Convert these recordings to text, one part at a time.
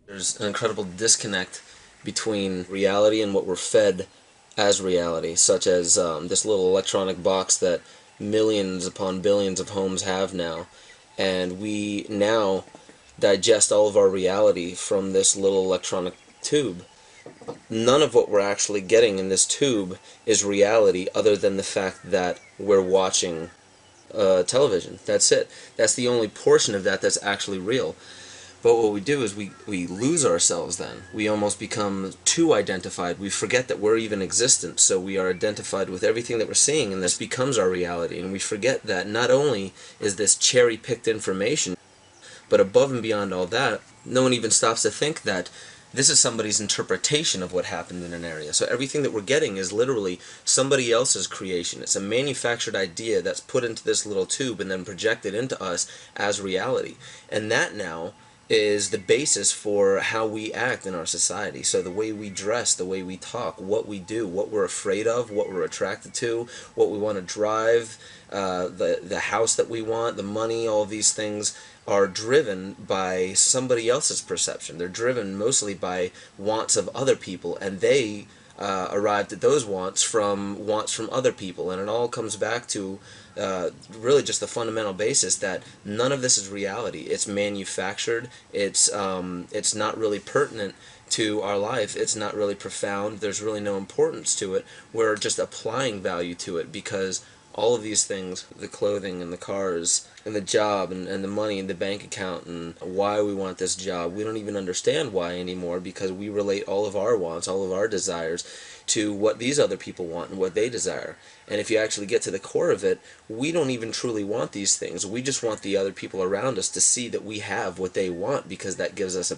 There's an incredible disconnect between reality and what we're fed as reality, such as this little electronic box that millions upon billions of homes have now. And we now digest all of our reality from this little electronic tube. None of what we're actually getting in this tube is reality other than the fact that we're watching television. That's it. That's the only portion of that that's actually real. But what we do is we lose ourselves then. We almost become too identified. We forget that we're even existent, so we are identified with everything that we're seeing, and this becomes our reality. And we forget that not only is this cherry-picked information, but above and beyond all that, no one even stops to think that this is somebody's interpretation of what happened in an area. So everything that we're getting is literally somebody else's creation. It's a manufactured idea that's put into this little tube and then projected into us as reality. And that now is the basis for how we act in our society. So the way we dress, the way we talk, what we do, what we're afraid of, what we're attracted to, what we want to drive, the house that we want, the money, all of these things are driven by somebody else's perception. They're driven mostly by wants of other people, and they arrived at those wants from other people, and it all comes back to really just the fundamental basis that none of this is reality. It's manufactured. It's not really pertinent to our life. It's not really profound. There's really no importance to it. We're just applying value to it because all of these things, the clothing and the cars and the job and the money and the bank account and why we want this job, we don't even understand why anymore because we relate all of our wants, all of our desires to what these other people want and what they desire. And if you actually get to the core of it, we don't even truly want these things. We just want the other people around us to see that we have what they want because that gives us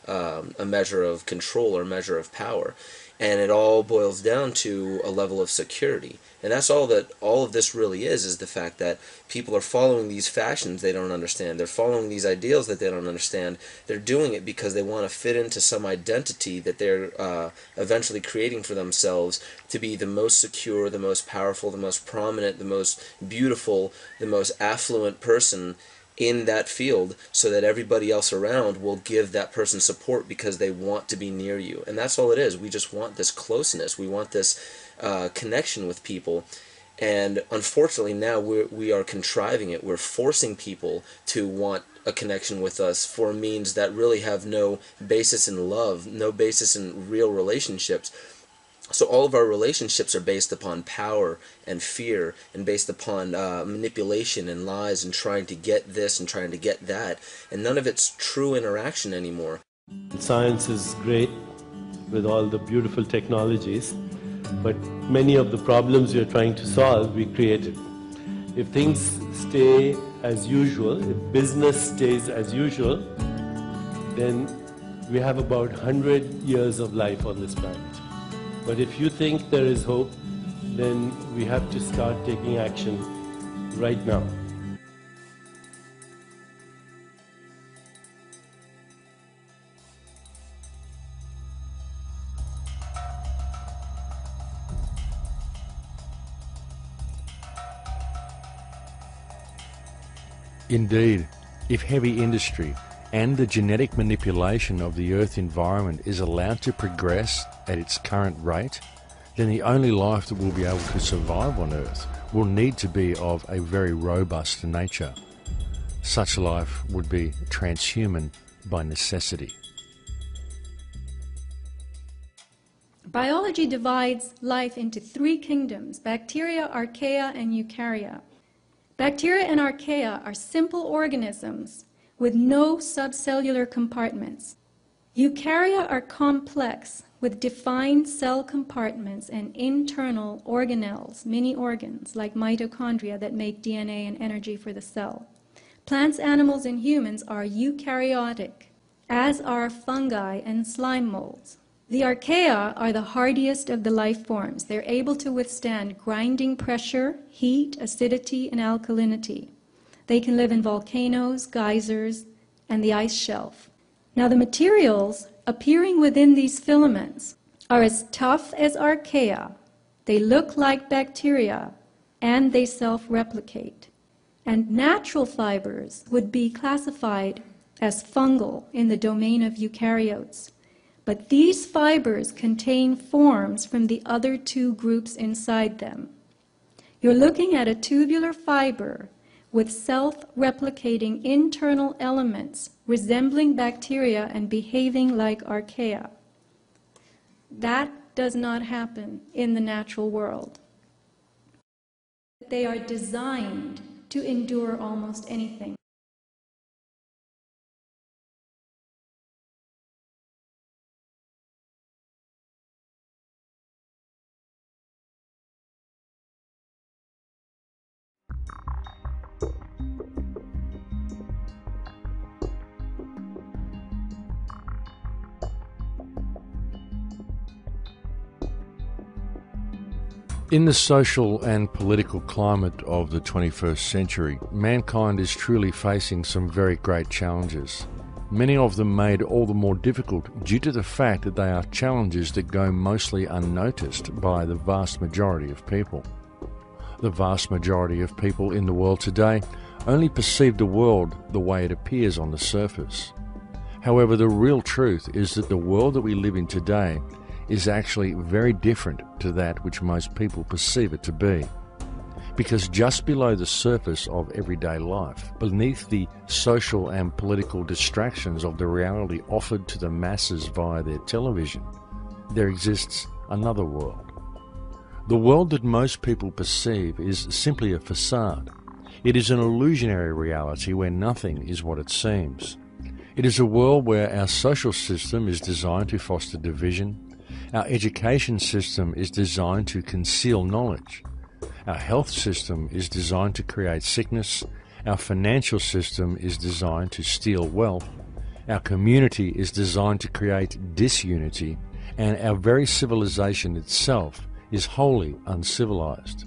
a measure of control or a measure of power. And it all boils down to a level of security. And that's all that all of this really is the fact that people are following these fashions they don't understand. They're following these ideals that they don't understand. They're doing it because they want to fit into some identity that they're eventually creating for themselves to be the most secure, the most powerful, the most prominent, the most beautiful, the most affluent person in that field so that everybody else around will give that person support because they want to be near you. And that's all it is. We just want this closeness. We want this connection with people. And unfortunately now we are contriving it. We're forcing people to want a connection with us for means that really have no basis in love, no basis in real relationships. So all of our relationships are based upon power and fear and based upon manipulation and lies and trying to get this and trying to get that. And none of it's true interaction anymore. Science is great with all the beautiful technologies, but many of the problems we are trying to solve, we created. If things stay as usual, if business stays as usual, then we have about 100 years of life on this planet. But if you think there is hope, then we have to start taking action right now. Indeed, if heavy industry and the genetic manipulation of the Earth environment is allowed to progress at its current rate, then the only life that will be able to survive on Earth will need to be of a very robust nature. Such life would be transhuman by necessity. Biology divides life into three kingdoms: bacteria, archaea, and eukarya. Bacteria and archaea are simple organisms with no subcellular compartments. Eukarya are complex with defined cell compartments and internal organelles, mini organs like mitochondria that make DNA and energy for the cell. Plants, animals, and humans are eukaryotic, as are fungi and slime molds. The archaea are the hardiest of the life forms. They're able to withstand grinding pressure, heat, acidity, and alkalinity. They can live in volcanoes, geysers, and the ice shelf. Now the materials appearing within these filaments are as tough as archaea. They look like bacteria, and they self-replicate. And natural fibers would be classified as fungal in the domain of eukaryotes, but these fibers contain forms from the other two groups inside them. You're looking at a tubular fiber with self-replicating internal elements resembling bacteria and behaving like archaea. That does not happen in the natural world. They are designed to endure almost anything. In the social and political climate of the 21st century, mankind is truly facing some very great challenges. Many of them made all the more difficult due to the fact that they are challenges that go mostly unnoticed by the vast majority of people. The vast majority of people in the world today only perceive the world the way it appears on the surface. However, the real truth is that the world that we live in today is actually very different to that which most people perceive it to be. Because just below the surface of everyday life, beneath the social and political distractions of the reality offered to the masses via their television, there exists another world. The world that most people perceive is simply a facade. It is an illusionary reality where nothing is what it seems. It is a world where our social system is designed to foster division. Our education system is designed to conceal knowledge. Our health system is designed to create sickness. Our financial system is designed to steal wealth. Our community is designed to create disunity. And our very civilization itself is wholly uncivilized.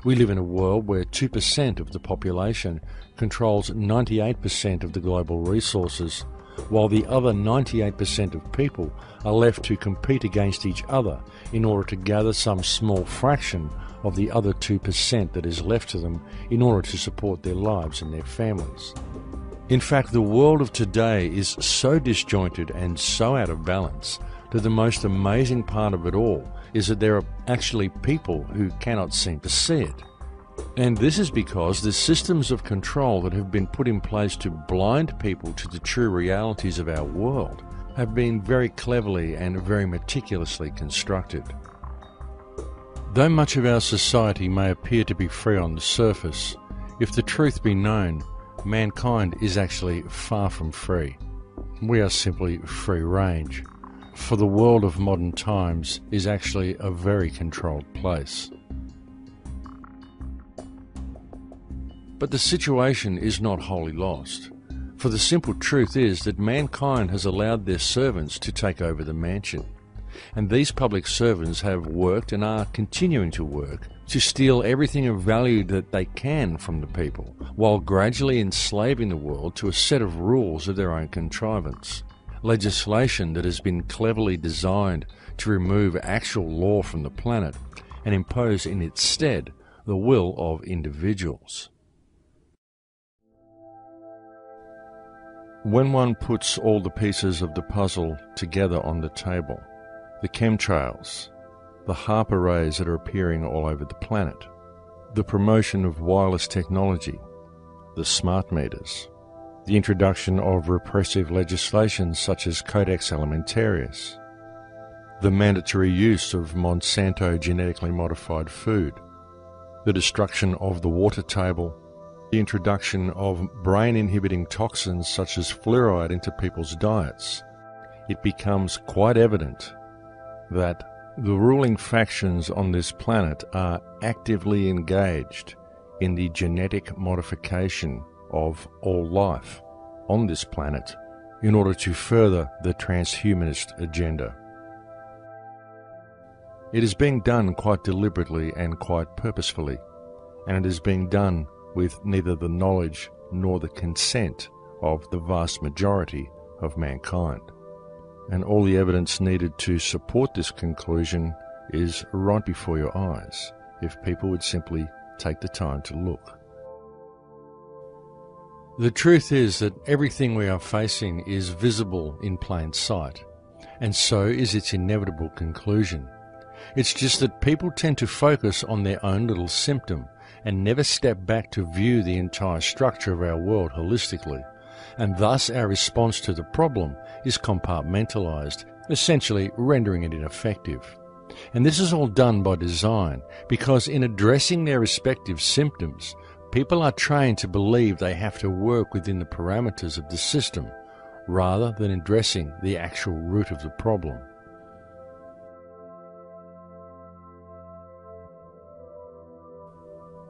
We live in a world where 2% of the population controls 98% of the global resources, while the other 98% of people are left to compete against each other in order to gather some small fraction of the other 2% that is left to them in order to support their lives and their families. In fact, the world of today is so disjointed and so out of balance that the most amazing part of it all is that there are actually people who cannot seem to see it. And this is because the systems of control that have been put in place to blind people to the true realities of our world have been very cleverly and very meticulously constructed. Though much of our society may appear to be free on the surface, if the truth be known, mankind is actually far from free. We are simply free range, for the world of modern times is actually a very controlled place. But the situation is not wholly lost, for the simple truth is that mankind has allowed their servants to take over the mansion, and these public servants have worked and are continuing to work to steal everything of value that they can from the people, while gradually enslaving the world to a set of rules of their own contrivance. Legislation that has been cleverly designed to remove actual law from the planet and impose in its stead the will of individuals. When one puts all the pieces of the puzzle together on the table, the chemtrails, the HAARP arrays that are appearing all over the planet, the promotion of wireless technology, the smart meters, the introduction of repressive legislation such as Codex Alimentarius, the mandatory use of Monsanto genetically modified food, the destruction of the water table, the introduction of brain-inhibiting toxins such as fluoride into people's diets, it becomes quite evident that the ruling factions on this planet are actively engaged in the genetic modification of all life on this planet in order to further the transhumanist agenda. It is being done quite deliberately and quite purposefully, and it is being done with neither the knowledge nor the consent of the vast majority of mankind. And all the evidence needed to support this conclusion is right before your eyes, if people would simply take the time to look. The truth is that everything we are facing is visible in plain sight, and so is its inevitable conclusion. It's just that people tend to focus on their own little symptom and never step back to view the entire structure of our world holistically, and thus our response to the problem is compartmentalized, essentially rendering it ineffective. And this is all done by design, because in addressing their respective symptoms, people are trained to believe they have to work within the parameters of the system, rather than addressing the actual root of the problem.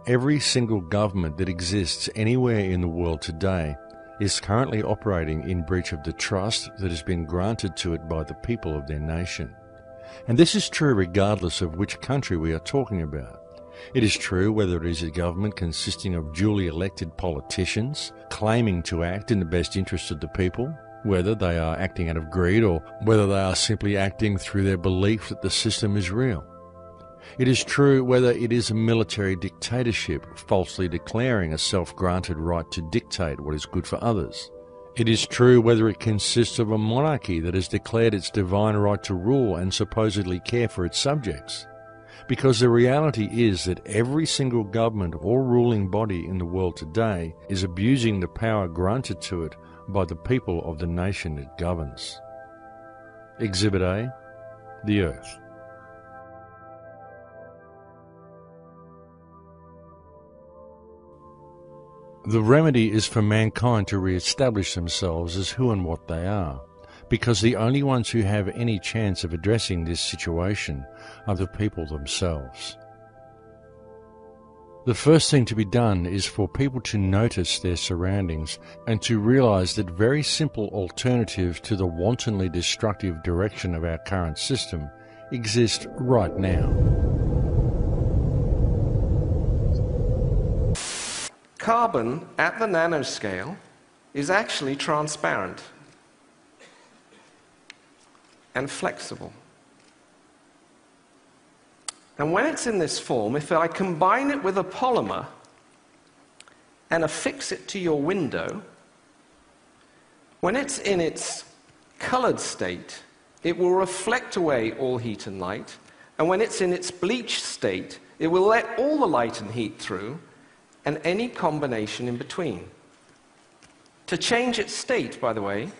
Every single government that exists anywhere in the world today is currently operating in breach of the trust that has been granted to it by the people of their nation. And this is true regardless of which country we are talking about. It is true whether it is a government consisting of duly elected politicians claiming to act in the best interest of the people, whether they are acting out of greed or whether they are simply acting through their belief that the system is real. It is true whether it is a military dictatorship falsely declaring a self-granted right to dictate what is good for others. It is true whether it consists of a monarchy that has declared its divine right to rule and supposedly care for its subjects. Because the reality is that every single government or ruling body in the world today is abusing the power granted to it by the people of the nation it governs. Exhibit A, the Earth. The remedy is for mankind to re-establish themselves as who and what they are, because the only ones who have any chance of addressing this situation are the people themselves. The first thing to be done is for people to notice their surroundings and to realize that very simple alternatives to the wantonly destructive direction of our current system exist right now. Carbon at the nanoscale is actually transparent and flexible. And when it's in this form, if I combine it with a polymer and affix it to your window, when it's in its colored state, it will reflect away all heat and light, and when it's in its bleached state, it will let all the light and heat through, and any combination in between. To change its state, by the way,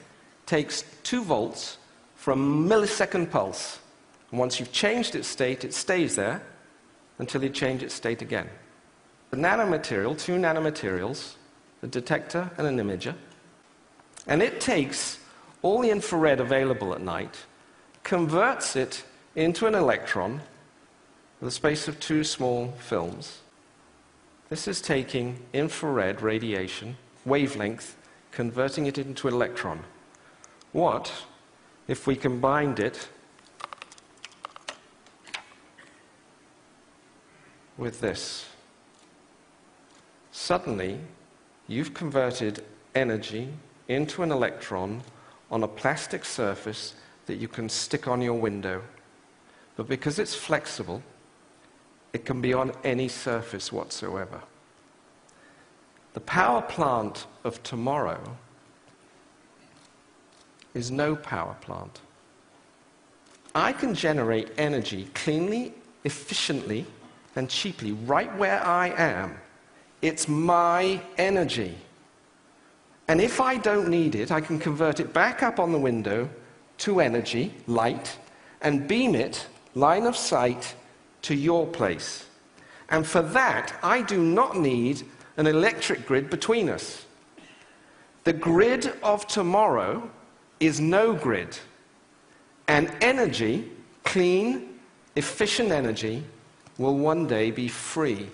takes 2 volts for a millisecond pulse. And once you've changed its state, it stays there until you change its state again. The nanomaterial, 2 nanomaterials, a detector and an imager, and it takes all the infrared available at night, converts it into an electron with the space of 2 small films. This is taking infrared radiation, wavelength, converting it into an electron. What if we combined it with this? Suddenly, you've converted energy into an electron on a plastic surface that you can stick on your window. But because it's flexible, it can be on any surface whatsoever. The power plant of tomorrow is no power plant. I can generate energy cleanly, efficiently, and cheaply right where I am. It's my energy. And if I don't need it, I can convert it back up on the window to energy, light, and beam it, line of sight, to your place. And for that, I do not need an electric grid between us. The grid of tomorrow is no grid. And energy, clean, efficient energy, will one day be free.